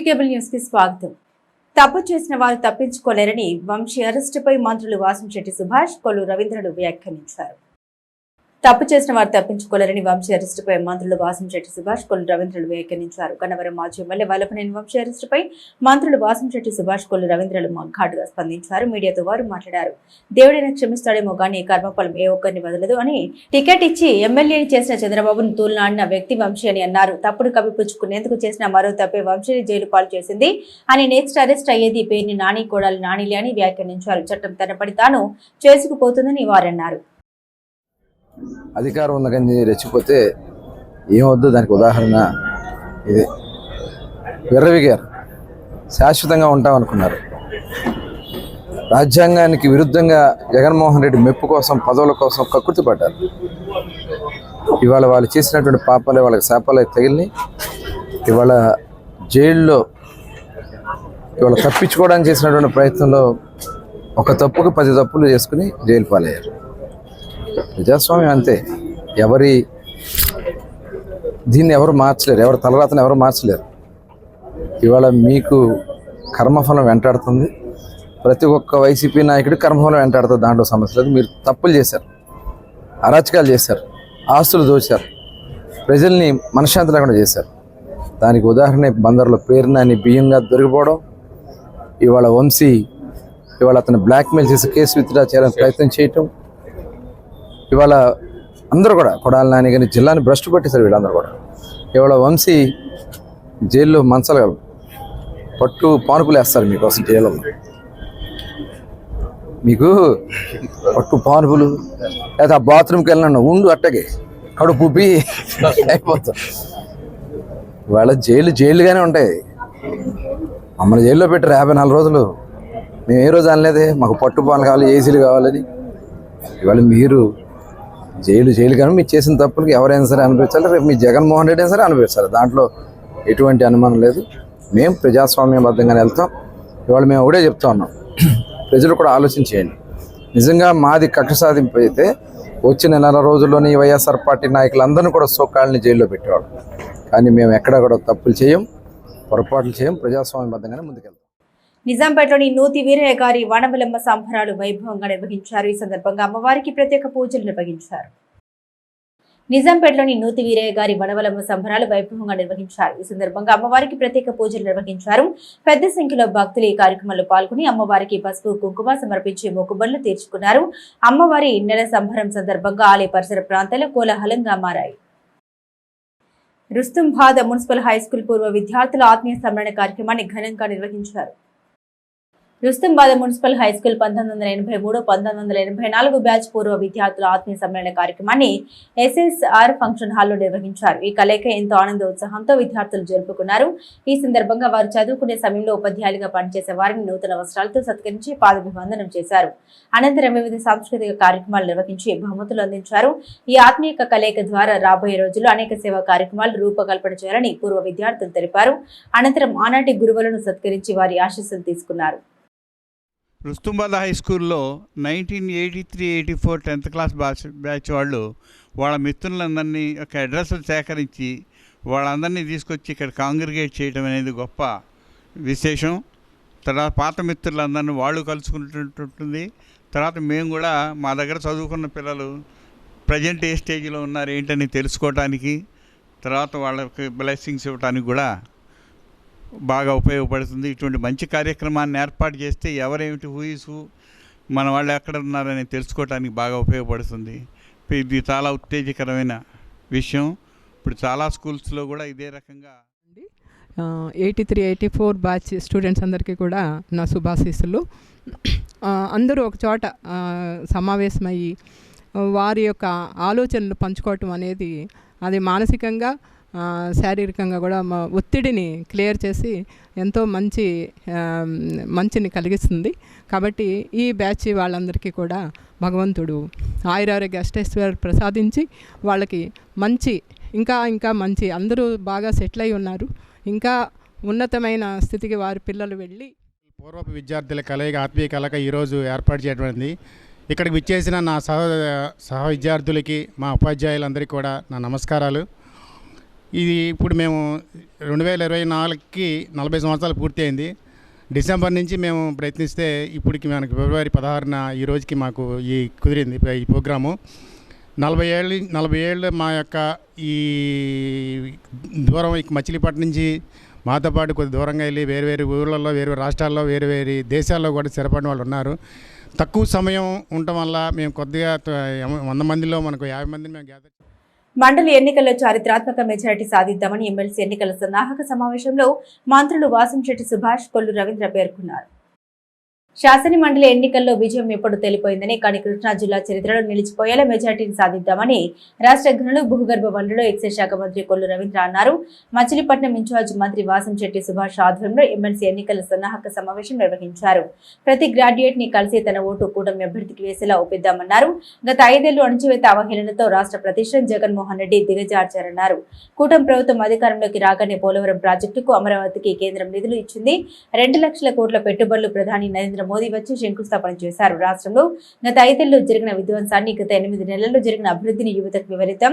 Cable news కి స్వాగతం. తప్పు చేసిన వారు తప్పించుకోలేరని వంశీ అరెస్టుపై మంత్రులు వాసంశెట్టి సుభాష్, కొల్లు రవీంద్రలు వ్యాఖ్యానించారు. తప్పు చేసిన వారు తప్పించుకోలేరని వంశీ అరెస్టుపై మంత్రులు వాసంశెట్టి సుభాష్, కొల్లు రవీంద్రలు వ్యాఖ్యానించారు. గన్నవరం మాజీ ఎమ్మెల్యే వల్లభనేని వంశీ అరెస్టుపై మంత్రులు వాసంశెట్టి సుభాష్, కొల్లు రవీంద్రలు ఘాటుగా స్పందించారు. మీడియాతో వారు మాట్లాడారు. దేవుడైనా క్షమిస్తాడేమో గానీ కర్మఫలం ఏ ఒక్కరిని వదలదు అని టికెట్ ఇచ్చి ఎమ్మెల్యేని చేసిన చంద్రబాబును తూలనాడిన వ్యక్తి వంశీ అని అన్నారు. తప్పుడు కప్పిపుచ్చుకునేందుకు చేసిన మరో తప్పే వంశీని జైలు పాలు చేసింది అని నెక్స్ట్ అరెస్ట్ అయ్యేది పేరుని నాని కోడలు నానిలే అని వ్యాఖ్యానించారు. చట్టం తన పడి తాను చేసుకుపోతుందని వారన్నారు. అధికారం ఉన్న కానీ రెచ్చిపోతే ఏమొద్దు, దానికి ఉదాహరణ ఇదే. విర్రవిగారు, శాశ్వతంగా ఉంటామనుకున్నారు. రాజ్యాంగానికి విరుద్ధంగా జగన్మోహన్ రెడ్డి మెప్పు కోసం, పదవుల కోసం కక్కుర్తి పడ్డారు. ఇవాళ వాళ్ళు చేసినటువంటి పాపాలే వాళ్ళకి శాపాలే తగిలినాయి. ఇవాళ జైల్లో ఇవాళ తప్పించుకోవడానికి చేసినటువంటి ప్రయత్నంలో ఒక తప్పుకు 10 తప్పులు చేసుకుని జైలు పాలయ్యారు. ప్రజాస్వామ్యం అంతే. దీన్ని ఎవరు మార్చలేరు, ఎవరి తలరాతను ఎవరు మార్చలేరు. ఇవాళ మీకు కర్మఫలం వెంటాడుతుంది. ప్రతి ఒక్క వైసీపీ నాయకుడి కర్మఫలం వెంటాడుతుంది. దాంట్లో సమస్య లేదు. మీరు తప్పులు చేశారు, అరాచకాలు చేశారు, ఆస్తులు దోచారు, ప్రజల్ని మనశ్శాంతి లేకుండా చేశారు. దానికి ఉదాహరణ బందర్లో పేరునాని బియ్యంగా దొరికిపోవడం. ఇవాళ వంశీ ఇవాళ అతను బ్లాక్మెయిల్ చేసి కేసు విత్డ్రా చేయాలని ప్రయత్నం చేయటం. ఇవాళ అందరూ కూడా కొడాలి నాని కానీ జిల్లాని భ్రష్టు పట్టేశారు వీళ్ళందరూ కూడా. ఇవాళ వంశీ జైల్లో మంచాలు పట్టు పానుపులు వేస్తారు మీకోసం. జైల్లో మీకు పట్టు పానుపులు లేదా ఆ బాత్రూమ్కి వెళ్ళినా ఉండు అట్టగే కడుపు ఉబ్బి అయిపోతాం. ఇవాళ జైలుగానే ఉంటాయి. మమ్మల్ని జైల్లో పెట్టారు 54 రోజులు. మేము ఏ రోజు అనలేదే మాకు పట్టు పాలు కావాలి, ఏసీలు కావాలని. ఇవాళ మీరు జైలు కానీ మీరు చేసిన తప్పులకి ఎవరైనా సరే అనిపించాలి. రేపు మీ జగన్మోహన్ రెడ్డి అయినా సరే అనిపించాలి. దాంట్లో ఎటువంటి అనుమానం లేదు. మేము ప్రజాస్వామ్యబద్ధంగానే వెళ్తాం. ఇవాళ మేము ఒకటే చెప్తా ఉన్నాం, ప్రజలు కూడా ఆలోచించేయండి. నిజంగా మాది కక్ష సాధింపు అయితే వచ్చిన 4 రోజుల్లోని వైఎస్ఆర్ పార్టీ నాయకులందరినీ కూడా సోకాళ్ళని జైల్లో పెట్టేవాడు. కానీ మేము ఎక్కడ కూడా తప్పులు చేయం, పొరపాట్లు చేయం. ప్రజాస్వామ్యబద్ధంగానే ముందుకెళ్తాం. నిజాంపేటలోని నూతి వీరయ్య గారి వనమలమ్మ సంబరాలు వైభవంగా నిర్వహించారు. ఈ సందర్భంగా అమ్మవారికి ప్రత్యేక పూజలు నిర్వహించారు. నిజాంపేటలోని నూతి వీరయ్య గారి వనమలమ్మ సంబరాలు వైభవంగా నిర్వహించారు. ఈ సందర్భంగా అమ్మవారికి ప్రత్యేక పూజలు నిర్వహించారు. పెద్ద సంఖ్యలో భక్తులు ఈ కార్యక్రమంలో పాల్గొని అమ్మవారికి పసుపు కుంకుమ సమర్పించి మొక్కుబడులు తీర్చుకున్నారు. అమ్మవారి నెల సంబరం సందర్భంగా ఆలయ పరిసర ప్రాంతాలు కోలాహలంగా మారాయి. రుస్తుంబాద్ మున్సిపల్ హైస్కూల్ పూర్వ విద్యార్థుల ఆత్మీయ సమ్మేళన కార్యక్రమాన్ని ఘనంగా నిర్వహించారు. రుస్తుంబాద్ మున్సిపల్ హైస్కూల్ 1983-1984 బ్యాచ్ పూర్వ విద్యార్థుల ఆత్మీయ సమ్మేళన కార్యక్రమాన్ని SSR ఫంక్షన్ హాల్లో నిర్వహించారు. ఈ కలయిక ఎంతో ఆనందోత్సాహంతో విద్యార్థులు జరుపుకున్నారు. ఈ సందర్భంగా వారు చదువుకునే సమయంలో ఉపాధ్యాయులుగా పనిచేసే వారిని నూతన వస్త్రాలతో సత్కరించి పాదాభివందనం చేశారు. అనంతరం వివిధ సాంస్కృతిక కార్యక్రమాలు నిర్వహించి బహుమతులు అందించారు. ఈ ఆత్మీయ కలయిక ద్వారా రాబోయే రోజుల్లో అనేక సేవా కార్యక్రమాలు రూపకల్పన చేయాలని పూర్వ విద్యార్థులు తెలిపారు. అనంతరం ఆనాటి గురువులను సత్కరించి వారి ఆశీస్సులు తీసుకున్నారు. రుస్తుంబాద్ హై స్కూల్లో 1983-84 10th క్లాస్ బ్యాచ్ వాళ్ళు వాళ్ళ మిత్రులందరినీ ఒక అడ్రస్లు సేకరించి వాళ్ళందరినీ తీసుకొచ్చి ఇక్కడ కాంగ్రిగేట్ చేయడం అనేది గొప్ప విశేషం. తర్వాత పాత మిత్రులందరినీ వాళ్ళు కలుసుకుంటుంటుంది. తర్వాత మేము కూడా మా దగ్గర చదువుకున్న పిల్లలు ప్రజెంట్ ఏ స్టేజ్లో ఉన్నారు ఏంటని తెలుసుకోవటానికి, తర్వాత వాళ్ళకి బ్లెస్సింగ్స్ ఇవ్వడానికి కూడా బాగా ఉపయోగపడుతుంది. ఇటువంటి మంచి కార్యక్రమాన్ని ఏర్పాటు చేస్తే ఎవరేమిటి హూయిసు మన వాళ్ళు ఎక్కడ ఉన్నారని తెలుసుకోవడానికి బాగా ఉపయోగపడుతుంది. ఇది చాలా ఉత్తేజకరమైన విషయం. ఇప్పుడు చాలా స్కూల్స్లో కూడా ఇదే రకంగా 83-84 బ్యాచ్ స్టూడెంట్స్ అందరికీ కూడా నా శుభాశీస్సులు. అందరూ ఒక చోట సమావేశమయ్యి వారి యొక్క ఆలోచనలు పంచుకోవటం అనేది అది మానసికంగా శారీరకంగా కూడా ఒత్తిడిని క్లియర్ చేసి ఎంతో మంచిని కలిగిస్తుంది. కాబట్టి ఈ బ్యాచ్ వాళ్ళందరికీ కూడా భగవంతుడు ఆయురారోగ్య అష్టైశ్వర్యాలు ప్రసాదించి వాళ్ళకి మంచి ఇంకా మంచి అందరూ బాగా సెటిల్ అయి ఉన్నారు. ఇంకా ఉన్నతమైన స్థితికి వారి పిల్లలు వెళ్ళి పూర్వపు విద్యార్థుల కలయిక ఆత్మీయ కలయిక ఈరోజు ఏర్పాటు చేయబడింది. ఇక్కడికి విచ్చేసిన నా సహ విద్యార్థులకి మా ఉపాధ్యాయులందరికీ కూడా నా నమస్కారాలు. ఇది ఇప్పుడు మేము 2024కి 40 సంవత్సరాలు పూర్తయింది. డిసెంబర్ నుంచి మేము ప్రయత్నిస్తే ఇప్పటికి మనకి ఫిబ్రవరి 16న ఈ రోజుకి మాకు కుదిరింది ఈ ప్రోగ్రాము. 40 ఏళ్ళు మా యొక్క ఈ దూరం మచిలీపట్నం నుంచి మాతో పాటు కొద్ది దూరంగా వెళ్ళి వేరు ఊళ్ళల్లో, వేరు రాష్ట్రాల్లో, వేరు దేశాల్లో కూడా స్థిరపడిన వాళ్ళు ఉన్నారు. తక్కువ సమయం ఉండటం వల్ల మేము కొద్దిగా 100 మందిలో మనకు 50 మందిని మేము గ్యాదర్. మండలి ఎన్నికల్లో చారిత్రాత్మక మెజారిటీ సాధిద్దామని ఎమ్మెల్సీ ఎన్నికల సన్నాహక సమావేశంలో మంత్రులు వాసంశెట్టి సుభాష్, కొల్లు రవీంద్ర పేర్కొన్నారు. శాసన మండలి ఎన్నికల్లో విజయం ఎప్పుడు తెలిపోయిందని, కానీ కృష్ణా జిల్లా చరిత్రలో నిలిచిపోయేలా మెజార్టీని సాధిద్దామని రాష్ట్ర గనులు, భూగర్భ వనరులు, ఎక్సైజ్ శాఖ మంత్రి కొల్లు రవీంద్ర అన్నారు. మచిలీపట్నం ఇన్ఛార్జ్ మంత్రి వాసంశెట్టి సుభాష్ ఆధ్వర్యంలో ఎమ్మెల్సీ ఎన్నికల సన్నాహక సమావేశం నిర్వహించారు. ప్రతి గ్రాడ్యుయేట్ ని కలిసి తన ఓటు కూటమి అభ్యర్థికి వేసేలా ఒప్పిద్దామన్నారు. గత 5 ఏళ్లు అణచివేత అవహేళనతో రాష్ట్ర ప్రతిష్టం జగన్మోహన్ రెడ్డి దిగజార్చారన్నారు. కూటమి ప్రభుత్వం అధికారంలోకి రాగానే పోలవరం ప్రాజెక్టుకు అమరావతికి కేంద్రం నిధులు ఇచ్చింది. 2 లక్షల కోట్ల పెట్టుబడులు ప్రధాని నరేంద్ర మోదీ వచ్చి శంకుస్థాపన చేశారు. రాష్ట్రంలో గత 5 ఏళ్లలో జరిగిన విధ్వంసాన్ని, గత 8 నెలల్లో జరిగిన అభివృద్ధిని యువతకు వివరితం.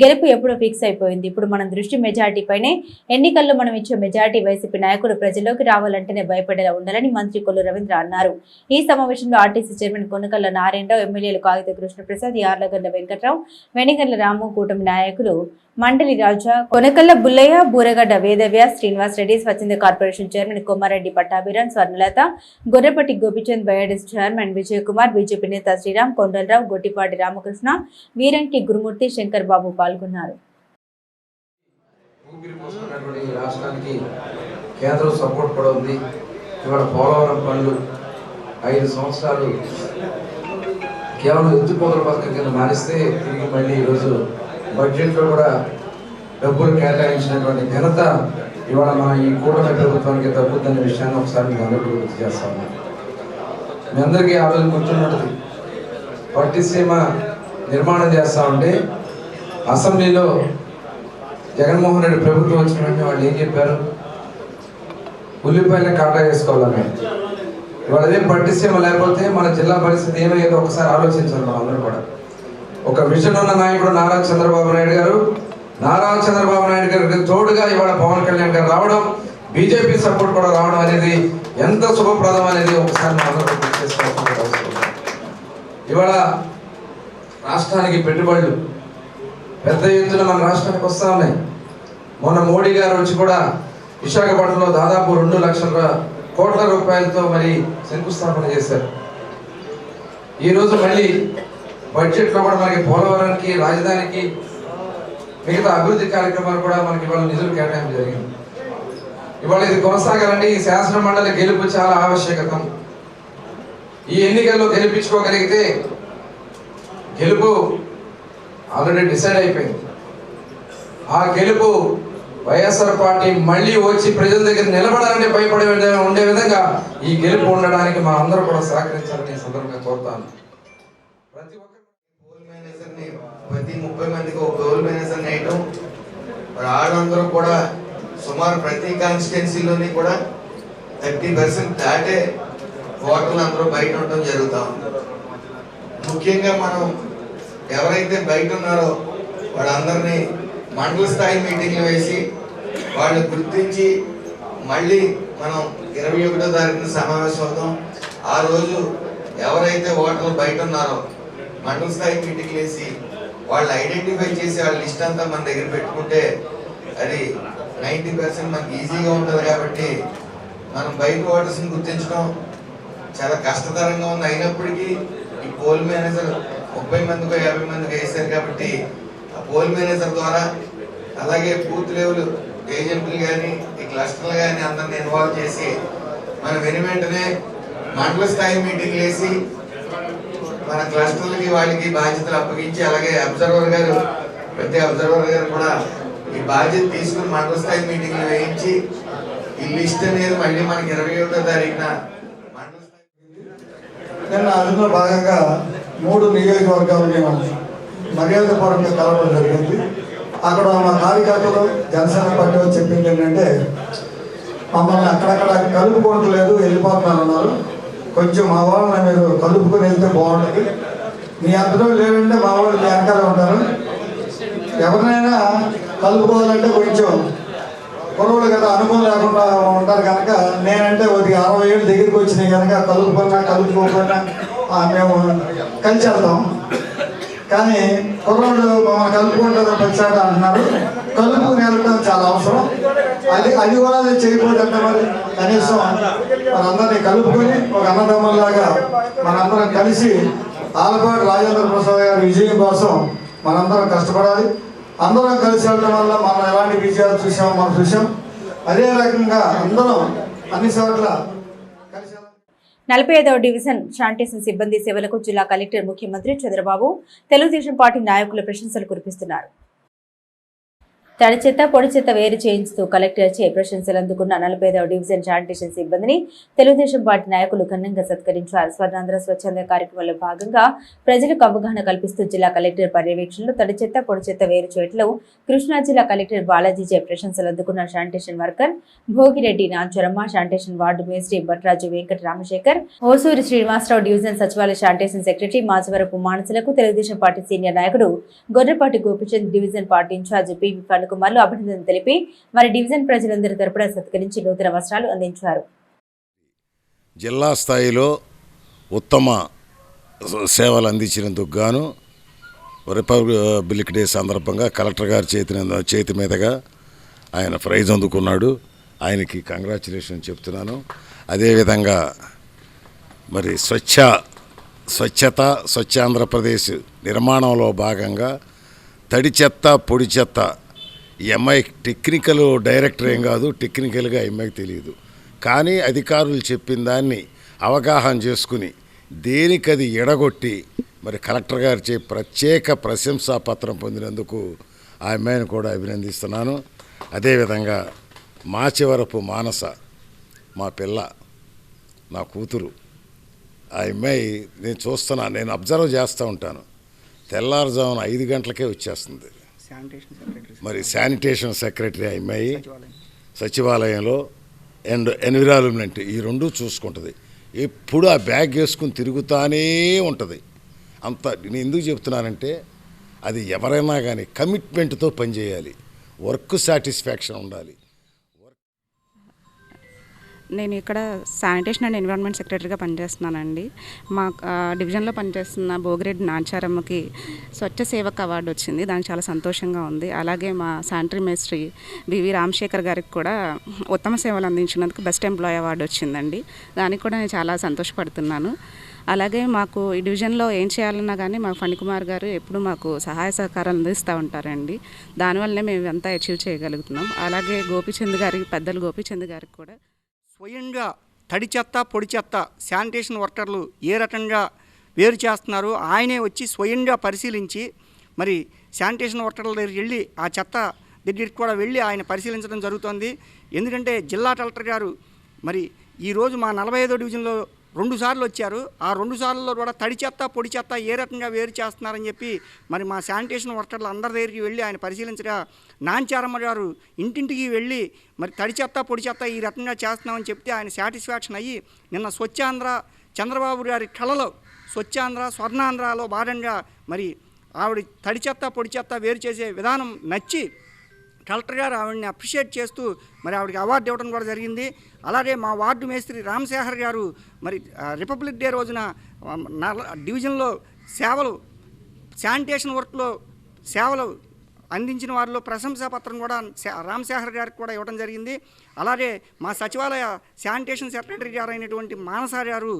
గెలుపు ఎప్పుడో ఫిక్స్ అయిపోయింది. ఇప్పుడు మనం దృష్టి మెజార్టీపైనే. ఎన్నికల్లో మనం ఇచ్చే మెజార్టీ వైసీపీ నాయకులు ప్రజల్లోకి రావాలంటేనే భయపడేలా ఉండాలని మంత్రి కొల్లు రవీంద్ర అన్నారు. ఈ సమావేశంలో ఆర్టీసీ చైర్మన్ కొనకళ్ళ నారాయణరావు, ఎమ్మెల్యేలు కాగిత కృష్ణప్రసాద్, యార్లగడ్డ వెంకట్రావు, వెనిగండ్ల రాము, కూటమి నాయకులు మండలి రాజా, కొనకల్ల బుల్లయ్య, బూరగడ్డ వేదవ్యాస్, శ్రీనివాస్ రెడ్డి, స్వచ్ఛంద కార్పొరేషన్ చైర్మన్ కొమ్మారెడ్డి పట్టాభిరాన్, స్వర్ణలత, గొర్రెపట్టి గోపిచంద్, బయోడిస్ చైర్మన్ విజయ్ కుమార్, బీజేపీ నేత శ్రీరామ్, కొండలరావు, గొట్టిపాటి రామకృష్ణ, వీరంకి గురుమూర్తి, శంకర్ బాబు పాల్గొన్నారు. కేంద్రం సపోర్ట్ కూడా ఉంది. ఇవాళ పోలవరం పనులు 5 సంవత్సరాలు కేవలం ఎత్తుపోతల పథకం కింద మారిస్తే తిరిగి మళ్ళీ ఈరోజు బడ్జెట్లో కూడా డబ్బులు కేటాయించినటువంటి ఘనత ఇవాళ మన ఈ కూటమి ప్రభుత్వానికి తగ్గుద్దనే విషయాన్ని ఒకసారి మీకు అందరికీ గుర్తు చేస్తా ఉన్నాను. మీ అందరికీ ఆ రోజు గుర్తున్నట్టు పట్టిసీమ నిర్మాణం చేస్తా ఉంటే అసెంబ్లీలో జగన్మోహన్ రెడ్డి ప్రభుత్వం వచ్చిన వెంటనే వాళ్ళు ఏం చెప్పారు? ఉల్లిపాయలను కాటా వేసుకోవాలని. ఇవాళ అదే పట్టిసీమ లేకపోతే మన జిల్లా పరిస్థితి ఏమయ్యేదో ఒకసారి ఆలోచించాలి మనం అందరూ కూడా. ఒక విజన్ ఉన్న నాయకుడు నారా చంద్రబాబు నాయుడు గారికి తోడుగా ఇవాళ పవన్ కళ్యాణ్ గారు రావడం, బీజేపీ సపోర్ట్ కూడా రావడం అనేది ఎంత శుభప్రదం అనేది ఒకసారి మనం చేసుకోవాల్సిన అవసరం. ఇవాళ రాష్ట్రానికి పెట్టుబడులు పెద్ద ఎత్తున మన రాష్ట్రానికి వస్తూ ఉన్నాయి. మొన్న మోడీ గారు వచ్చి కూడా విశాఖపట్నంలో దాదాపు 2 లక్షల కోట్ల రూపాయలతో మరి శంకుస్థాపన చేశారు. ఈరోజు మళ్ళీ బడ్జెట్లో కూడా మనకి పోలవరానికి, రాజధానికి, మిగతా అభివృద్ధి కార్యక్రమాలు కూడా మనకి ఇవాళ నిధులు కేటాయింపు జరిగింది. ఇవాళ ఇది కొనసాగాలంటే ఈ శాసన మండలి గెలుపు చాలా ఆవశ్యకతం. ఈ ఎన్నికల్లో గెలిపించుకోగలిగితే గెలుపు ఆల్రెడీ డిసైడ్ అయిపోయింది. ఆ గెలుపు వైఎస్ఆర్ పార్టీ మళ్ళీ వచ్చి ప్రజల దగ్గర నిలబడాలంటే భయపడే ఉండే విధంగా ఈ గెలుపు ఉండడానికి మా అందరూ కూడా సహకరించాలని సందర్భంగా కోరుతాను. ప్రతి 30 మందికి ఒక పోల్ మేనేజర్ వేయటం, ఆడందరూ కూడా సుమారు ప్రతి కాన్స్టిట్యున్సీలోని కూడా 30% దాటే ఓటర్లు అందరూ బయట ఉండటం జరుగుతూ ఉంది. ముఖ్యంగా మనం ఎవరైతే బయట ఉన్నారో వాళ్ళందరినీ మండల స్థాయి మీటింగ్లు వేసి వాళ్ళు గుర్తించి మళ్ళీ మనం 21వ తారీఖున సమావేశం అవుతాం. ఆ రోజు ఎవరైతే ఓటర్లు బయట ఉన్నారో మండల స్థాయి మీటింగ్లు వేసి వాళ్ళు ఐడెంటిఫై చేసి వాళ్ళ లిస్ట్ అంతా మన దగ్గర పెట్టుకుంటే అది 90% మనకి ఈజీగా ఉంటుంది. కాబట్టి మనం బయట ఓటర్స్ని గుర్తించడం చాలా కష్టతరంగా ఉంది. అయినప్పటికీ ఈ పోల్ మేనేజర్ 30 మందికో 50 మందికో వేశారు. కాబట్టి ఆ పోల్ మేనేజర్ ద్వారా అలాగే బూత్ లెవెల్ ఏజెంట్లు కానీ ఈ క్లస్టర్లు కానీ అందరిని ఇన్వాల్వ్ చేసి మనం వెంటనే మండల స్థాయి మీటింగ్లు వేసి మన క్లస్టర్లకి వాళ్ళకి బాధ్యతలు అప్పగించి, అలాగే ప్రతి అబ్జర్వర్ గారు కూడా ఈ బాధ్యత తీసుకుని మండల స్థాయి మీటింగ్లు వేయించి ఈ లిస్ట్ అనేది మళ్ళీ మనకి 21వ తారీఖున మండల స్థాయి. నిన్న అందులో భాగంగా 3 నియోజకవర్గాలు మేము మర్యాదపూర్వకంగా కలవడం జరిగింది. అక్కడ మా కార్యకర్తలు జనసేన పార్టీ చెప్పింది ఏంటంటే, మమ్మల్ని అక్కడక్కడ కలుపుకోవట్లేదు, వెళ్ళిపోతున్నారన్నారు. కొంచెం మా వాళ్ళని మీరు కలుపుకొని వెళ్తే బాగుంటుంది. మీ అందరూ లేదంటే మా వాళ్ళు మీ వెనకాలే ఉంటారు. ఎవరినైనా కలుపుకోవాలంటే కొంచెం కుర్రోళ్ళు కదా, అనుభవం లేకుండా ఉంటారు కనుక నేనంటే ఒక 60 ఏళ్ళు దగ్గరికి వచ్చినాయి కనుక కలుపుకోకుండా మేము కలిసి వెళ్తాం. కానీ కుర్రోళ్ళు మమ్మల్ని కలుపుకుంటారు ప్రతిసారి అంటున్నారు. కలుపుకుని వెళ్ళడం చాలా అవసరం. అది కూడా చేయకూడదంటే మరి కనీసం మనందరినీ కలుపుకొని ఒక అన్నదమ్ములాగా మనందరం కలిసి ఆలపాటి రాజేంద్ర ప్రసాద్ గారి విజయం కోసం మనందరం కష్టపడాలి. అందరం కలిసి వెళ్ళడం వల్ల మనం ఎలాంటి విజయాలు చూసామో మనం చూసాం. అదే రకంగా అందరం అన్ని చోట్ల కలిసి 45వ డివిజన్ శానిటేషన్ సిబ్బంది సేవలకు జిల్లా కలెక్టర్ ముఖ్యమంత్రి చంద్రబాబు తెలుగుదేశం పార్టీ నాయకులు ప్రశంసలు కురిపిస్తున్నారు. తడి చెత్త పొడి చెత్త వేరు చేయించుతూ కలెక్టర్చే ప్రశంసలు అందుకున్న 45వ డివిజన్ శానిటేషన్ సిబ్బందిని తెలుగుదేశం పార్టీ నాయకులు ఘనంగా సత్కరించారు. స్వర్ణాంధ్ర స్వచ్ఛంద కార్యక్రమంలో భాగంగా ప్రజలకు అవగాహన కల్పిస్తూ జిల్లా కలెక్టర్ పర్యవేక్షణలో తడి చెత్త పొడి చెత్త వేరు చేయట్లో కృష్ణా జిల్లా కలెక్టర్ బాలాజీచే ప్రశంసలు అందుకున్న sanitation worker Bhogireddy Nancharamma, sanitation ward మేస్త్రి భట్రాజు వెంకట రామశేఖర్, ఓసూరి శ్రీనివాసరావు, డివిజన్ సచివాలయ శానిటేషన్ సెక్రటరీ మాచవరపు మానసులకు తెలుగుదేశం పార్టీ సీనియర్ నాయకుడు Gorrepati Gopichand, division party in charge P V కుమార్లు అభినందనలు తెలిపి వారి డివిజన్ ప్రజలందరి తరపున సత్కరించి నూతన వస్త్రాలు అందించారు. జిల్లా స్థాయిలో ఉత్తమ సేవలు అందించినందుకు గాను రిపబ్లిక్ డే సందర్భంగా కలెక్టర్ గారి చేతి మీదుగా ఆయన ప్రైజ్ అందుకున్నాడు. ఆయనకి కంగ్రాచులేషన్ చెప్తున్నాను. అదేవిధంగా మరి స్వచ్ఛత స్వచ్ఛ ఆంధ్రప్రదేశ్ నిర్మాణంలో భాగంగా తడి చెత్త పొడి చెత్త ఈ అమ్మాయి టెక్నికల్ డైరెక్టర్ ఏం కాదు, టెక్నికల్గా అమ్మాయికి తెలియదు. కానీ అధికారులు చెప్పిన దాన్ని అవగాహన చేసుకుని దేనికది ఎడగొట్టి మరి కలెక్టర్ గారిచే ప్రత్యేక ప్రశంసా పత్రం పొందినందుకు ఆ అమ్మాయిని కూడా అభినందిస్తున్నాను. అదేవిధంగా మాచవరపు మానస, మా పిల్ల, నా కూతురు, ఆ అమ్మాయి నేను అబ్జర్వ్ చేస్తూ ఉంటాను. తెల్లారుజామున 5 గంటలకే వచ్చేస్తుంది. మరి శానిటేషన్ సెక్రటరీ అమ్మాయి సచివాలయంలో అండ్ ఎన్విరాన్మెంట్ ఈ రెండు చూసుకుంటుంది. ఎప్పుడు ఆ బ్యాగ్ వేసుకుని తిరుగుతానే ఉంటుంది. అంత నేను ఎందుకు చెప్తున్నానంటే అది ఎవరైనా కానీ కమిట్మెంట్తో పనిచేయాలి, వర్క్ సాటిస్ఫాక్షన్ ఉండాలి. నేను ఇక్కడ శానిటేషన్ అండ్ ఎన్విరాన్మెంట్ సెక్రటరీగా పనిచేస్తున్నానండి. మా డివిజన్లో పనిచేస్తున్న భోగిరెడ్డి నాంచారమ్మకి స్వచ్ఛ సేవక్ అవార్డు వచ్చింది. దానికి చాలా సంతోషంగా ఉంది. అలాగే మా శానిటరీ మేస్త్రి బివి రామశేఖర్ గారికి కూడా ఉత్తమ సేవలు అందించినందుకు బెస్ట్ ఎంప్లాయీ అవార్డు వచ్చిందండి. దానికి కూడా నేను చాలా సంతోషపడుతున్నాను. అలాగే మాకు ఈ డివిజన్లో ఏం చేయాలన్నా కానీ మా ఫణికుమార్ గారు ఎప్పుడు మాకు సహాయ సహకారాలు అందిస్తూ ఉంటారండి. దానివల్లనే మేము అంతా అచీవ్ చేయగలుగుతున్నాం. అలాగే గోపిచంద్ గారికి, పెద్దలు గోపిచంద్ గారికి కూడా స్వయంగా తడి చెత్త పొడి చెత్త శానిటేషన్ వర్కర్లు ఏ రకంగా వేరు చేస్తున్నారు ఆయనే వచ్చి స్వయంగా పరిశీలించి మరి శానిటేషన్ వర్కర్ల దగ్గరికి వెళ్ళి ఆ చెత్త దగ్గరికి కూడా వెళ్ళి ఆయన పరిశీలించడం జరుగుతుంది. ఎందుకంటే జిల్లా కలెక్టర్ గారు మరి ఈరోజు మా 45వ డివిజన్లో 2 సార్లు వచ్చారు. ఆ 2 సార్లలో కూడా తడి చెత్త పొడి చెత్త ఏ రకంగా వేరు చేస్తున్నారని చెప్పి మరి మా శానిటేషన్ వర్కర్లు అందరి దగ్గరికి వెళ్ళి ఆయన పరిశీలించగా నాంచారమ్మ గారు ఇంటింటికి వెళ్ళి మరి తడి చెత్త పొడి చెత్త ఈ రకంగా చేస్తున్నామని చెప్తే ఆయన సాటిస్ఫాక్షన్ అయ్యి నిన్న స్వచ్ఛాంధ్ర చంద్రబాబు గారి కళలో స్వచ్ఛాంధ్ర స్వర్ణాంధ్రలో భాగంగా మరి ఆవిడ తడి చెత్త పొడి చెత్త వేరు చేసే విధానం నచ్చి కలెక్టర్ గారు ఆవిడని అప్రిషియేట్ చేస్తూ మరి ఆవిడకి అవార్డు ఇవ్వడం కూడా జరిగింది. అలాగే మా వార్డు మేస్త్రి రామశేఖర్ గారు మరి రిపబ్లిక్ డే రోజున డివిజన్లో సేవలు శానిటేషన్ వర్క్లో సేవలు అందించిన వారిలో ప్రశంసా పత్రం కూడా రామశేఖర్ గారికి కూడా ఇవ్వడం జరిగింది. అలాగే మా సచివాలయ శానిటేషన్ సెక్రటరీ గారు అయినటువంటి మానసారి గారు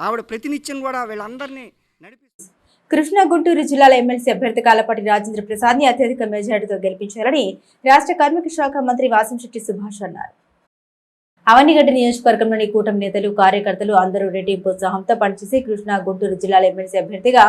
ఆవిడ ప్రతినిత్యం కూడా వీళ్ళందరినీ నడిపిస్తారు. కృష్ణా గుంటూరు జిల్లాల ఎమ్మెల్సీ అభ్యర్థి కాలపాటి రాజేంద్ర ప్రసాద్ ని అత్యధిక మెజారిటీతో గెలిపించారని రాష్ట్ర కార్మిక శాఖ మంత్రి వాసంశెట్టి సుభాష్ అన్నారు. అవనిగడ్డ నియోజకవర్గంలోని కూటమి నేతలు, కార్యకర్తలు అందరూ రెట్టింపు ఉత్సాహంతో పనిచేసి కృష్ణా గుంటూరు జిల్లాల ఎమ్మెల్సీ అభ్యర్థిగా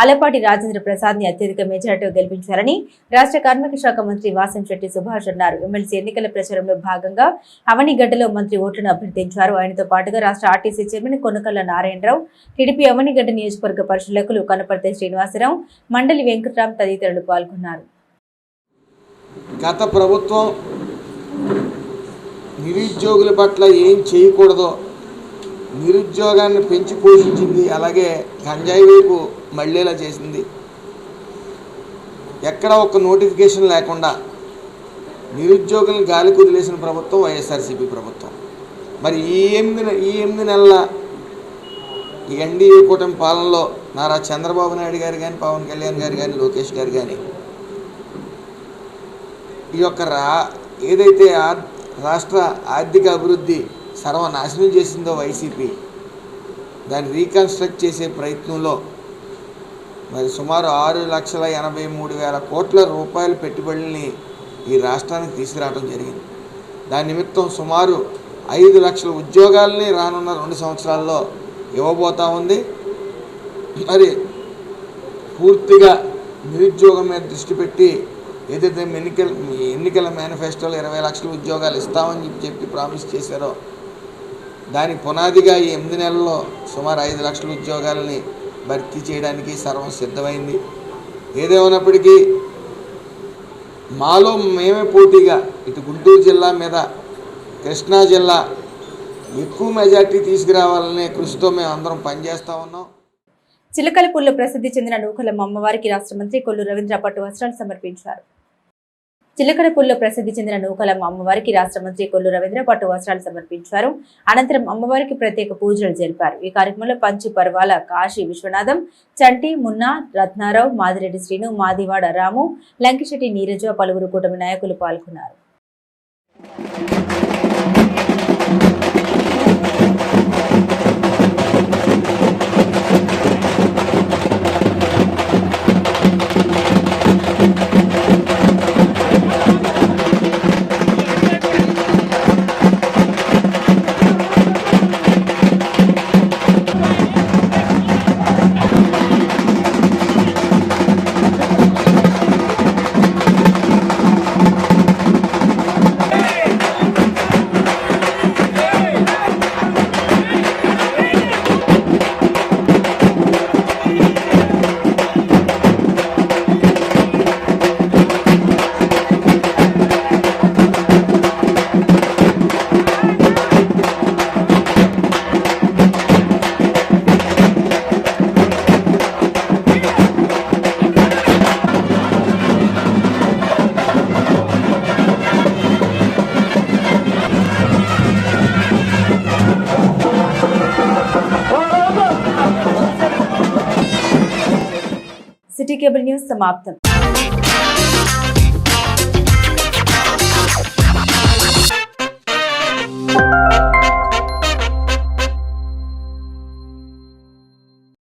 ఆలపాటి రాజేంద్ర ప్రసాద్ ని అత్యధిక మెజారిటీతో గెలిపించారని రాష్ట్ర కార్మిక శాఖ మంత్రి వాసంశెట్టి సుభాష్ అన్నారు. ఎమ్మెల్సీ ఎన్నికల ప్రచారంలో భాగంగా అవనిగడ్డలో మంత్రి ఓట్లను అభ్యర్థించారు. ఆయనతో పాటుగా రాష్ట్ర RTC chairman Konakalla Narayana Rao, TDP Avanigadda నియోజకవర్గ పరిశీలకులు కనపర్తి శ్రీనివాసరావు, మండలి వెంకట్రామ్ తదితరులు పాల్గొన్నారు. గత ప్రభుత్వం నిరుద్యోగుల పట్ల ఏం చేయకూడదో నిరుద్యోగాన్ని పెంచి పోషించింది. అలాగే గంజాయి వైపు మళ్ళీలా చేసింది. ఎక్కడ ఒక నోటిఫికేషన్ లేకుండా నిరుద్యోగులను గాలి కుదిలేసిన ప్రభుత్వం వైఎస్ఆర్సీపీ ప్రభుత్వం. మరి ఈ 8 నెలల ఈ ఎన్డీఏ కూటమి పాలనలో నారా చంద్రబాబు నాయుడు గారు కానీ, పవన్ కళ్యాణ్ గారు కానీ, లోకేష్ గారు కానీ ఈ యొక్క ఏదైతే రాష్ట్ర ఆర్థిక అభివృద్ధి సర్వనాశనం చేసిందో వైసీపీ, దాన్ని రీకన్స్ట్రక్ట్ చేసే ప్రయత్నంలో మరి సుమారు 6,83,000 కోట్ల రూపాయల పెట్టుబడుల్ని ఈ రాష్ట్రానికి తీసుకురావడం జరిగింది. దాని నిమిత్తం సుమారు 5 లక్షల ఉద్యోగాలని రానున్న 2 సంవత్సరాల్లో ఇవ్వబోతా ఉంది. మరి పూర్తిగా నిరుద్యోగం మీద దృష్టి పెట్టి ఏదైతే ఎన్నికల మేనిఫెస్టోలో 20 లక్షల ఉద్యోగాలు ఇస్తామని చెప్పి ప్రామిస్ చేశారో దానికి పునాదిగా ఈ 8 నెలల్లో సుమారు 5 లక్షల ఉద్యోగాలని భర్తీ చేయడానికి సర్వం సిద్ధమైంది. ఏదేమైనప్పటికీ మాలో మేమే పోటీగా ఇటు గుంటూరు జిల్లా మీద కృష్ణా జిల్లా ఎక్కువ మెజార్టీ తీసుకురావాలనే కృషితో మేము అందరం పనిచేస్తూ ఉన్నాం. చిలకలపూడిలో ప్రసిద్ధి చెందిన నూకలమ్మ అమ్మవారికి రాష్ట్ర మంత్రి కొల్లు రవీంద్ర పట్టు వస్త్రాలు సమర్పించారు. చిలకలపూడిలో ప్రసిద్ధి చెందిన నూకలమ్మ అమ్మవారికి రాష్ట్ర మంత్రి కొల్లు రవీంద్ర పట్టు వస్త్రాలు సమర్పించారు. అనంతరం అమ్మవారికి ప్రత్యేక పూజలు జరిపారు. ఈ కార్యక్రమంలో పంచి పర్వాల కాశీ విశ్వనాథం, చంటి, మున్నా, రత్నారావు, మాదిరెడ్డి శ్రీను, మాదివాడ రాము, లంకిశెట్టి నీరజ, పలువురు కూటమి నాయకులు పాల్గొన్నారు. సిటీ కేబుల్ న్యూస్ సమాప్తం.